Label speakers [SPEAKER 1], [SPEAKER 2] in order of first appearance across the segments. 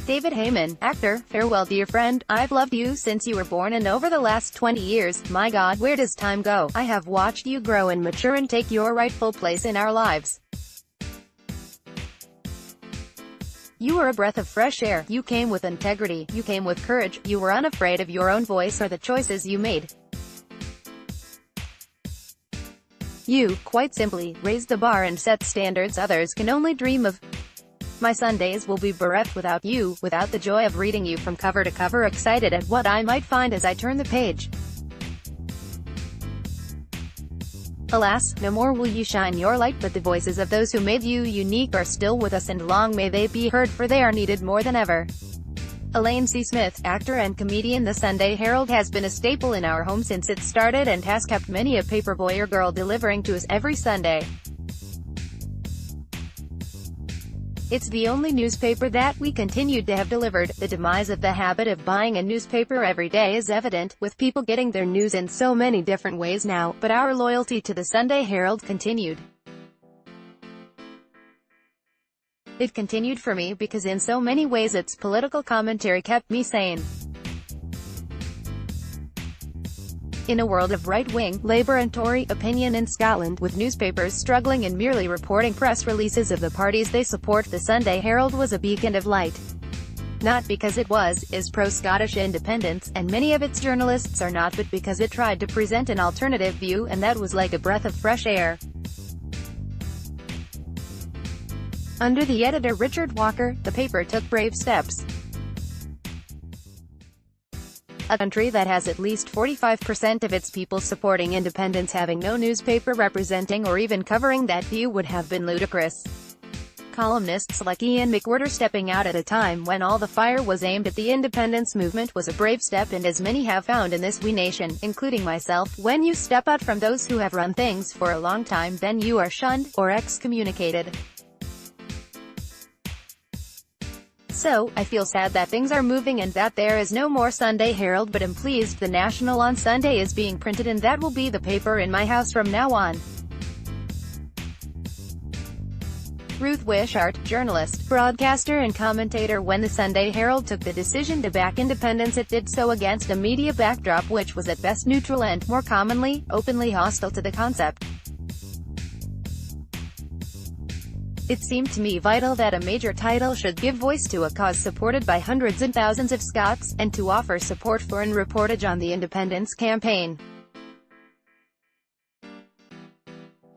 [SPEAKER 1] David Hayman, actor, farewell dear friend, I've loved you since you were born and over the last 20 years, my God, where does time go? I have watched you grow and mature and take your rightful place in our lives. You were a breath of fresh air, you came with integrity, you came with courage, you were unafraid of your own voice or the choices you made. You, quite simply, raised the bar and set standards others can only dream of. My Sundays will be bereft without you, without the joy of reading you from cover to cover, excited at what I might find as I turn the page. Alas, no more will you shine your light, but the voices of those who made you unique are still with us, and long may they be heard, for they are needed more than ever. Elaine C. Smith, actor and comedian. The Sunday Herald has been a staple in our home since it started and has kept many a paperboy or girl delivering to us every Sunday. It's the only newspaper that we continued to have delivered. The demise of the habit of buying a newspaper every day is evident, with people getting their news in so many different ways now, but our loyalty to the Sunday Herald continued. It continued for me because in so many ways its political commentary kept me sane. In a world of right-wing, Labour and Tory opinion in Scotland, with newspapers struggling and merely reporting press releases of the parties they support, the Sunday Herald was a beacon of light. Not because it is pro-Scottish independence, and many of its journalists are not, but because it tried to present an alternative view, and that was like a breath of fresh air. Under the editor Richard Walker, the paper took brave steps. A country that has at least 45% of its people supporting independence having no newspaper representing or even covering that view would have been ludicrous. Columnists like Ian McWhirter stepping out at a time when all the fire was aimed at the independence movement was a brave step, and as many have found in this wee nation, including myself, when you step out from those who have run things for a long time, then you are shunned, or excommunicated. So, I feel sad that things are moving and that there is no more Sunday Herald, but am pleased the National on Sunday is being printed, and that will be the paper in my house from now on. Ruth Wishart, journalist, broadcaster and commentator. When the Sunday Herald took the decision to back independence, it did so against a media backdrop which was at best neutral and, more commonly, openly hostile to the concept. It seemed to me vital that a major title should give voice to a cause supported by hundreds and thousands of Scots, and to offer support for and reportage on the independence campaign.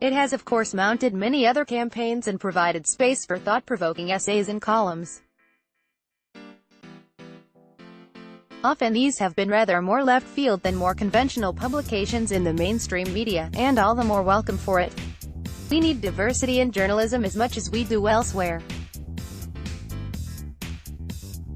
[SPEAKER 1] It has of course mounted many other campaigns and provided space for thought-provoking essays and columns. Often these have been rather more left field than more conventional publications in the mainstream media, and all the more welcome for it. We need diversity in journalism as much as we do elsewhere.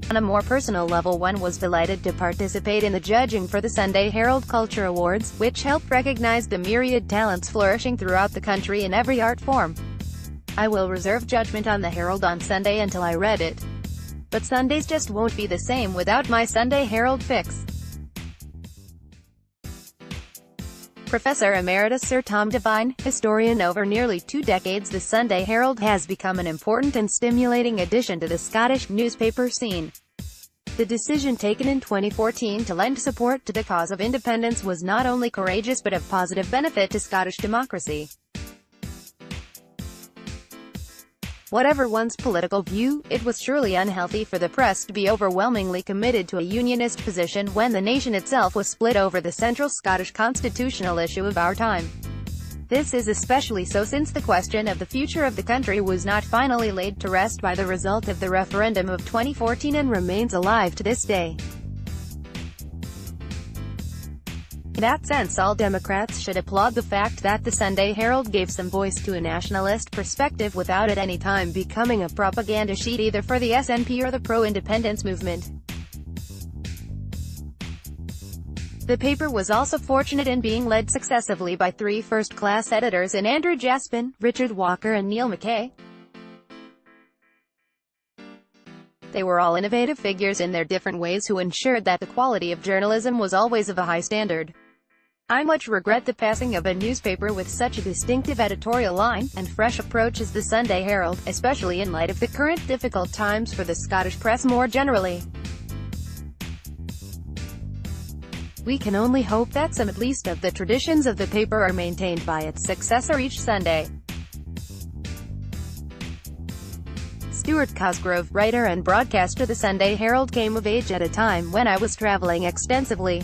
[SPEAKER 1] On a more personal level, one was delighted to participate in the judging for the Sunday Herald Culture Awards, which helped recognize the myriad talents flourishing throughout the country in every art form. I will reserve judgment on the Herald on Sunday until I read it. But Sundays just won't be the same without my Sunday Herald fix. Professor Emeritus Sir Tom Devine, historian. Over nearly 2 decades, the Sunday Herald has become an important and stimulating addition to the Scottish newspaper scene. The decision taken in 2014 to lend support to the cause of independence was not only courageous but of positive benefit to Scottish democracy. Whatever one's political view, it was surely unhealthy for the press to be overwhelmingly committed to a unionist position when the nation itself was split over the central Scottish constitutional issue of our time. This is especially so since the question of the future of the country was not finally laid to rest by the result of the referendum of 2014 and remains alive to this day. In that sense, all Democrats should applaud the fact that the Sunday Herald gave some voice to a nationalist perspective without at any time becoming a propaganda sheet either for the SNP or the pro-independence movement. The paper was also fortunate in being led successively by 3 first-class editors in Andrew Jaspin, Richard Walker and Neil Mackay. They were all innovative figures in their different ways who ensured that the quality of journalism was always of a high standard. I much regret the passing of a newspaper with such a distinctive editorial line and fresh approach as the Sunday Herald, especially in light of the current difficult times for the Scottish press more generally. We can only hope that some at least of the traditions of the paper are maintained by its successor each Sunday. Stuart Cosgrove, writer and broadcaster. The Sunday Herald came of age at a time when I was travelling extensively.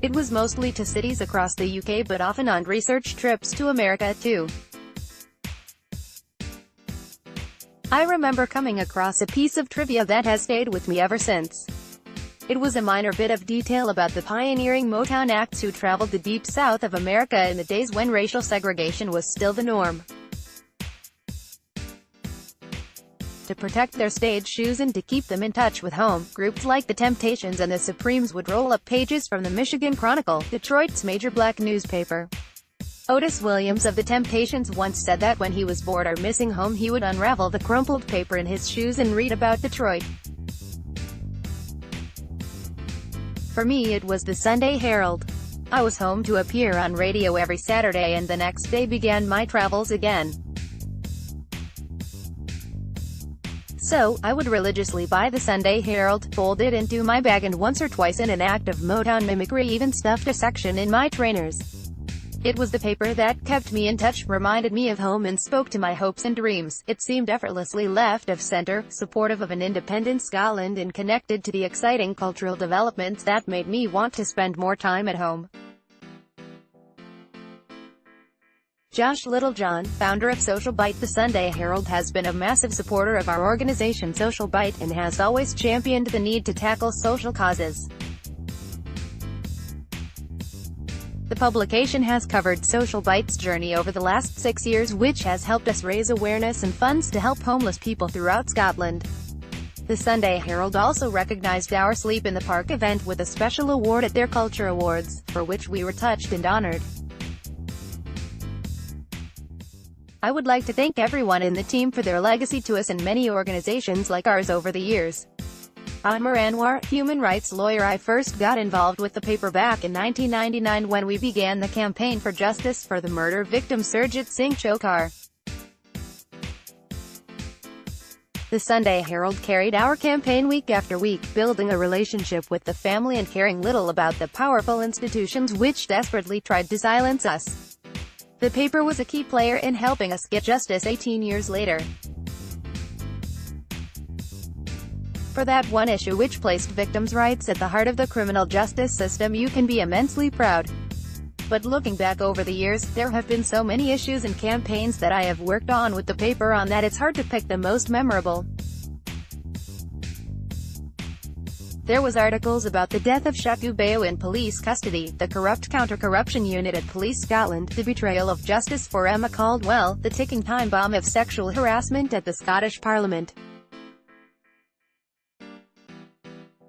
[SPEAKER 1] It was mostly to cities across the UK, but often on research trips to America too. I remember coming across a piece of trivia that has stayed with me ever since. It was a minor bit of detail about the pioneering Motown acts who traveled the deep south of America in the days when racial segregation was still the norm. To protect their stage shoes and to keep them in touch with home, groups like the Temptations and the Supremes would roll up pages from the Michigan Chronicle, Detroit's major black newspaper. Otis Williams of the Temptations once said that when he was bored or missing home he would unravel the crumpled paper in his shoes and read about Detroit. For me it was the Sunday Herald. I was home to appear on radio every Saturday, and the next day began my travels again. So, I would religiously buy the Sunday Herald, fold it into my bag, and once or twice in an act of Motown mimicry even stuffed a section in my trainers. It was the paper that kept me in touch, reminded me of home, and spoke to my hopes and dreams. It seemed effortlessly left of center, supportive of an independent Scotland, and connected to the exciting cultural developments that made me want to spend more time at home. Josh Littlejohn, founder of Social Bite. The Sunday Herald has been a massive supporter of our organization Social Bite, and has always championed the need to tackle social causes. The publication has covered Social Bite's journey over the last 6 years, which has helped us raise awareness and funds to help homeless people throughout Scotland. The Sunday Herald also recognized our Sleep in the Park event with a special award at their Culture Awards, for which we were touched and honored. I would like to thank everyone in the team for their legacy to us and many organizations like ours over the years. Amar Anwar, human rights lawyer. I first got involved with the paper back in 1999 when we began the campaign for justice for the murder victim Surjit Singh Chokar. The Sunday Herald carried our campaign week after week, building a relationship with the family and caring little about the powerful institutions which desperately tried to silence us. The paper was a key player in helping us get justice 18 years later. For that one issue which placed victims' rights at the heart of the criminal justice system, you can be immensely proud. But looking back over the years, there have been so many issues and campaigns that I have worked on with the paper on that it's hard to pick the most memorable. There was articles about the death of Shaku Bayo in police custody, the corrupt counter-corruption unit at Police Scotland, the betrayal of justice for Emma Caldwell, the ticking time bomb of sexual harassment at the Scottish Parliament.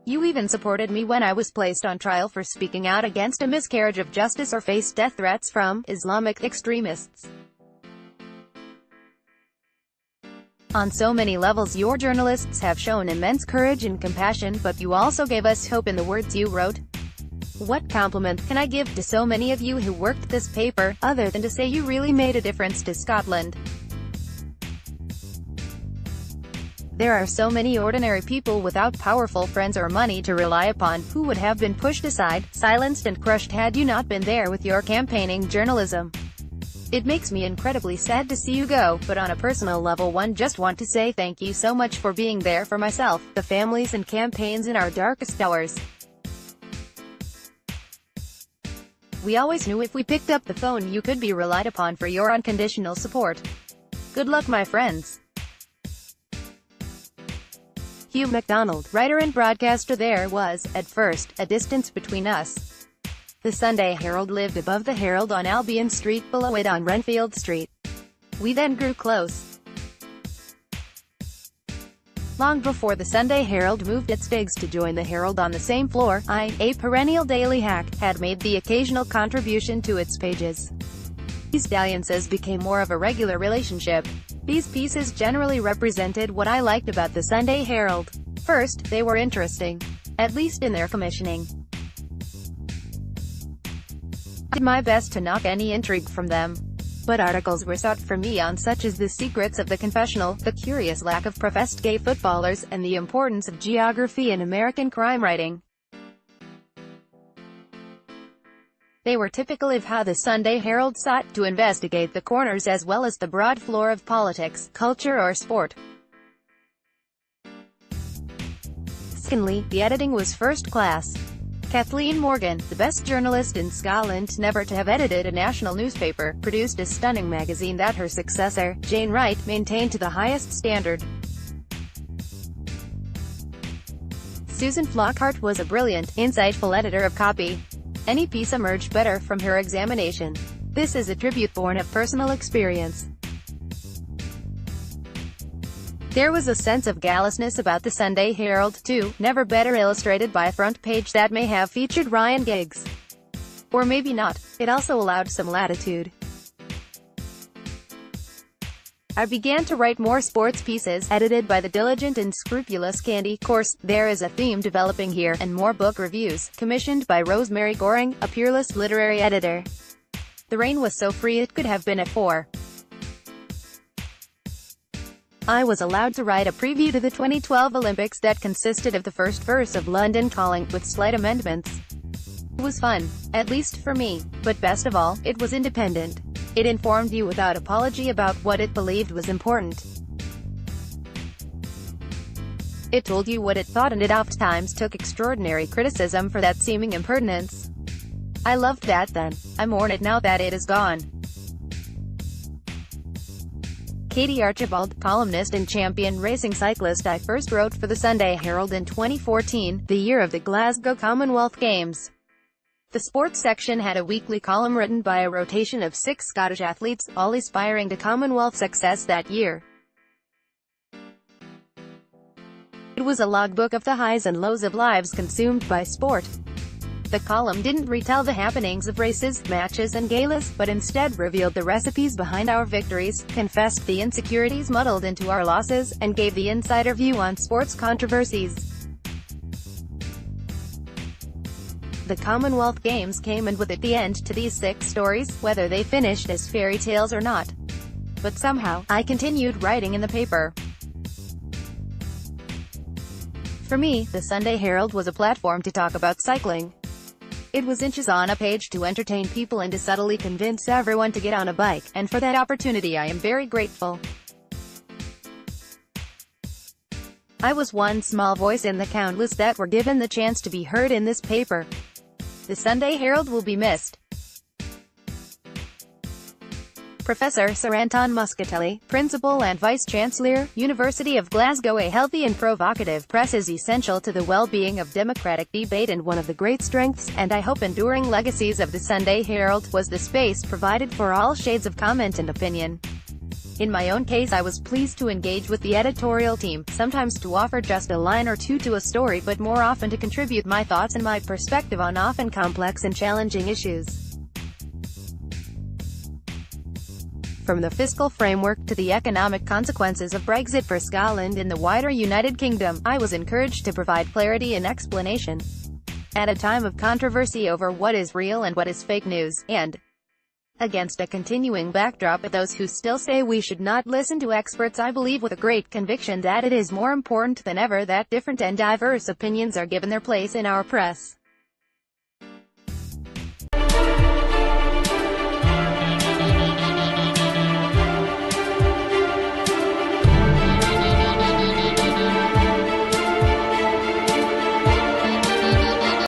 [SPEAKER 1] You even supported me when I was placed on trial for speaking out against a miscarriage of justice or faced death threats from Islamic extremists. On so many levels your journalists have shown immense courage and compassion, but you also gave us hope in the words you wrote. What compliment can I give to so many of you who worked this paper, other than to say you really made a difference to Scotland? There are so many ordinary people without powerful friends or money to rely upon, who would have been pushed aside, silenced and crushed had you not been there with your campaigning journalism. It makes me incredibly sad to see you go, but on a personal level one just want to say thank you so much for being there for myself, the families and campaigns in our darkest hours. We always knew if we picked up the phone you could be relied upon for your unconditional support. Good luck, my friends. Hugh MacDonald, writer and broadcaster. There was, at first, a distance between us. The Sunday Herald lived above the Herald on Albion Street, below it on Renfield Street. We then grew close. Long before the Sunday Herald moved its digs to join the Herald on the same floor, I, a perennial daily hack, had made the occasional contribution to its pages. These dalliances became more of a regular relationship. These pieces generally represented what I liked about the Sunday Herald. First, they were interesting. At least in their commissioning. did my best to knock any intrigue from them. But articles were sought from me on such as the secrets of the confessional, the curious lack of professed gay footballers, and the importance of geography in American crime writing. They were typical of how the Sunday Herald sought to investigate the corners as well as the broad floor of politics, culture or sport. Secondly, the editing was first class. Kathleen Morgan, the best journalist in Scotland never to have edited a national newspaper, produced a stunning magazine that her successor, Jane Wright, maintained to the highest standard. Susan Flockhart was a brilliant, insightful editor of copy. Any piece emerged better from her examination. This is a tribute born of personal experience. There was a sense of gallousness about the Sunday Herald, too, never better illustrated by a front page that may have featured Ryan Giggs. Or maybe not. It also allowed some latitude. I began to write more sports pieces, edited by the diligent and scrupulous Candy. Course, there is a theme developing here, and more book reviews, commissioned by Rosemary Goring, a peerless literary editor. The reign was so free it could have been a 4. I was allowed to write a preview to the 2012 Olympics that consisted of the first verse of London Calling, with slight amendments. It was fun, at least for me, but best of all, it was independent. It informed you without apology about what it believed was important. It told you what it thought, and it oft-times took extraordinary criticism for that seeming impertinence. I loved that then. I mourn it now that it is gone. Katie Archibald, columnist and champion racing cyclist. I first wrote for the Sunday Herald in 2014, the year of the Glasgow Commonwealth Games. The sports section had a weekly column written by a rotation of 6 Scottish athletes, all aspiring to Commonwealth success that year. It was a logbook of the highs and lows of lives consumed by sport. The column didn't retell the happenings of races, matches and galas, but instead revealed the recipes behind our victories, confessed the insecurities muddled into our losses, and gave the insider view on sports controversies. The Commonwealth Games came, and with it the end to these 6 stories, whether they finished as fairy tales or not. But somehow, I continued writing in the paper. For me, the Sunday Herald was a platform to talk about cycling. It was inches on a page to entertain people and to subtly convince everyone to get on a bike, and for that opportunity I am very grateful. I was one small voice in the countless that were given the chance to be heard in this paper. The Sunday Herald will be missed. Professor Sir Anton Muscatelli, Principal and Vice-Chancellor, University of Glasgow. A healthy and provocative press is essential to the well-being of democratic debate, and one of the great strengths, and I hope enduring legacies of the Sunday Herald, was the space provided for all shades of comment and opinion. In my own case, I was pleased to engage with the editorial team, sometimes to offer just a line or two to a story, but more often to contribute my thoughts and my perspective on often complex and challenging issues. From the fiscal framework to the economic consequences of Brexit for Scotland and the wider United Kingdom, I was encouraged to provide clarity and explanation. At a time of controversy over what is real and what is fake news, and against a continuing backdrop of those who still say we should not listen to experts, I believe with a great conviction that it is more important than ever that different and diverse opinions are given their place in our press.